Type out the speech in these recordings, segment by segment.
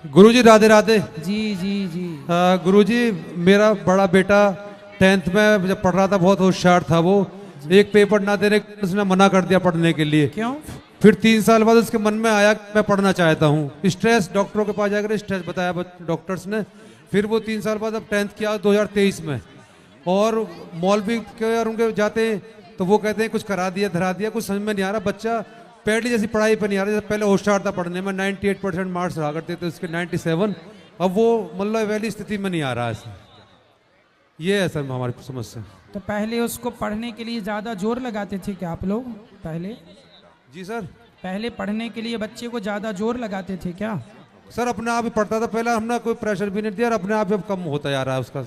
गुरुजी राधे राधे। जी जी जी। गुरुजी मेरा बड़ा बेटा 10th में जब पढ़ रहा था बहुत होशियार था वो। एक पेपर ना देने उसने मना कर दिया पढ़ने के लिए। क्यों? फिर 3 साल बाद उसके मन में आया कि मैं पढ़ना चाहता हूँ। स्ट्रेस, डॉक्टरों के पास जाकर स्ट्रेस बताया डॉक्टर्स ने। फिर वो 3 साल बाद अब 10th किया 2023 में। और मौलवी के और उनके जाते हैं तो वो कहते हैं कुछ करा दिया धरा दिया, कुछ समझ में नहीं आ रहा। बच्चा पहले जैसी पढ़ाई पर नहीं आ रहा। जैसे पहले होशियार था पढ़ने में, 98% मार्क्स रहा करते थे उसके 97। अब वो मतलब वैली स्थिति में नहीं आ रहा है। ये है सर हमारी समस्या। तो पहले उसको पढ़ने के लिए ज्यादा जोर लगाते थे क्या आप लोग? पहले जी सर। पहले पढ़ने के लिए बच्चे को ज्यादा जोर लगाते थे क्या? सर अपने आप ही पढ़ता था पहले, हमने कोई प्रेशर भी नहीं दिया और अपने आप ही अब कम होता जा रहा है उसका।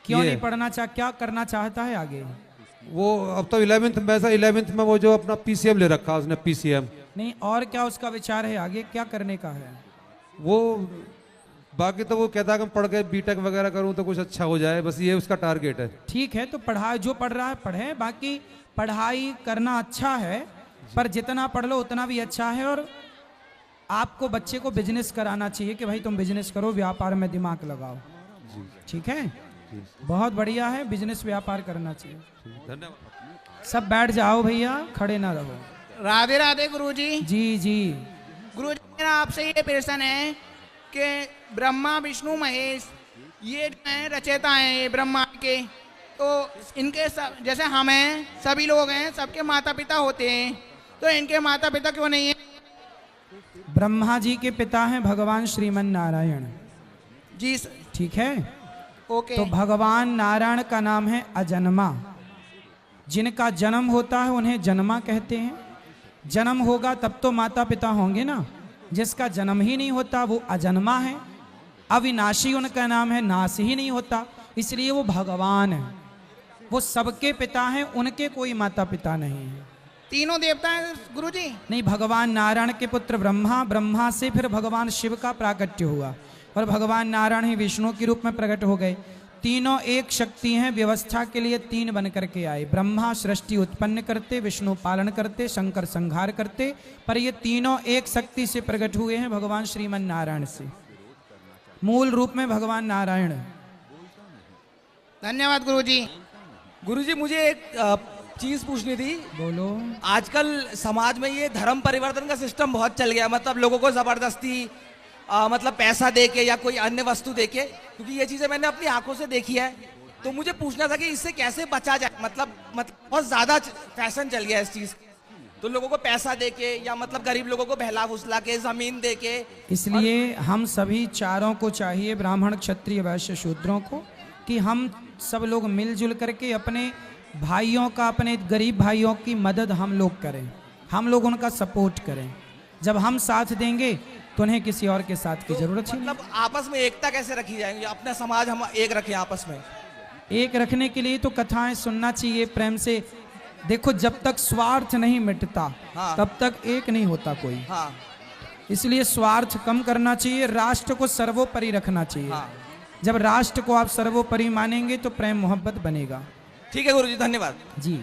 क्यों नहीं पढ़ना क्या करना चाहता है आगे? वो अब तो 11th में, ऐसा 11th में वो जो अपना PCM ले रखा उसने, PCM। नहीं, और क्या उसका विचार है आगे क्या करने का है? वो बाकी तो वो कहता है कि पढ़ के बीटेक वगैरह करूं तो कुछ अच्छा हो जाए, बस ये उसका टारगेट है। ठीक है, तो पढ़ाई जो पढ़ रहा है पढ़े, बाकी पढ़ाई करना अच्छा है पर जितना पढ़ लो उतना भी अच्छा है। और आपको बच्चे को बिजनेस कराना चाहिए कि भाई तुम बिजनेस करो, व्यापार में दिमाग लगाओ। ठीक है, बहुत बढ़िया है, बिजनेस व्यापार करना चाहिए। धन्यवाद। सब बैठ जाओ भैया, खड़े ना रहो। राधे राधे गुरुजी। जी जी। गुरुजी मेरा आपसे ये प्रश्न है कि ब्रह्मा विष्णु महेश ये जो हैं रचयिता हैं ये ब्रह्मा के, तो इनके जैसे हम हैं सभी लोग हैं, सबके माता पिता होते हैं, तो इनके माता पिता क्यों नहीं है? ब्रह्मा जी के पिता हैं भगवान श्रीमन नारायण जी। ठीक है, ओके। तो भगवान नारायण का नाम है अजन्मा। जिनका जन्म होता है उन्हें जन्मा कहते हैं। जन्म होगा तब तो माता पिता होंगे ना। जिसका जन्म ही नहीं होता वो अजन्मा है। अविनाशी उनका नाम है, नाश ही नहीं होता, इसलिए वो भगवान है। वो सबके पिता हैं, उनके कोई माता पिता नहीं है। तीनों देवता हैं गुरुजी? नहीं, भगवान नारायण के पुत्र ब्रह्मा, ब्रह्मा से फिर भगवान शिव का प्राकट्य हुआ और भगवान नारायण ही विष्णु के रूप में प्रकट हो गए। तीनों एक शक्ति हैं, व्यवस्था के लिए तीन बन करके आए। ब्रह्मा सृष्टि उत्पन्न करते, विष्णु पालन करते, शंकर संहार करते, पर ये तीनों एक शक्ति से प्रकट हुए हैं भगवान श्रीमन नारायण से। मूल रूप में भगवान नारायण। धन्यवाद गुरुजी। गुरुजी मुझे एक चीज पूछनी थी। बोलो। आजकल समाज में ये धर्म परिवर्तन का सिस्टम बहुत चल गया, मतलब लोगों को जबरदस्ती मतलब पैसा देके या कोई अन्य वस्तु देके, क्योंकि ये चीजें मैंने अपनी आंखों से देखी है। तो मुझे पूछना था कि इससे कैसे बचा जाए। मतलब बहुत ज्यादा फैशन चल गया इस चीज, तो लोगों को पैसा देके या मतलब गरीब लोगों को बहला फुसला के जमीन देके। इसलिए हम सभी चारों को चाहिए, ब्राह्मण क्षत्रिय वैश्य शूद्रों को, कि हम सब लोग मिलजुल करके अपने भाइयों का, अपने गरीब भाइयों की मदद हम लोग करें, हम लोग उनका सपोर्ट करें। जब हम साथ देंगे तो उन्हें किसी और के साथ की जरूरत ही नहीं। मतलब आपस में एकता कैसे रखी जाएगी, अपना समाज हम एक रखें आपस में? एक रखने के लिए तो कथाएं सुनना चाहिए प्रेम से। देखो, जब तक स्वार्थ नहीं मिटता हाँ। तब तक एक नहीं होता कोई। हाँ। इसलिए स्वार्थ कम करना चाहिए, राष्ट्र को सर्वोपरि रखना चाहिए। हाँ। जब राष्ट्र को आप सर्वोपरि मानेंगे तो प्रेम मोहब्बत बनेगा। ठीक है गुरुजी, धन्यवाद। जी।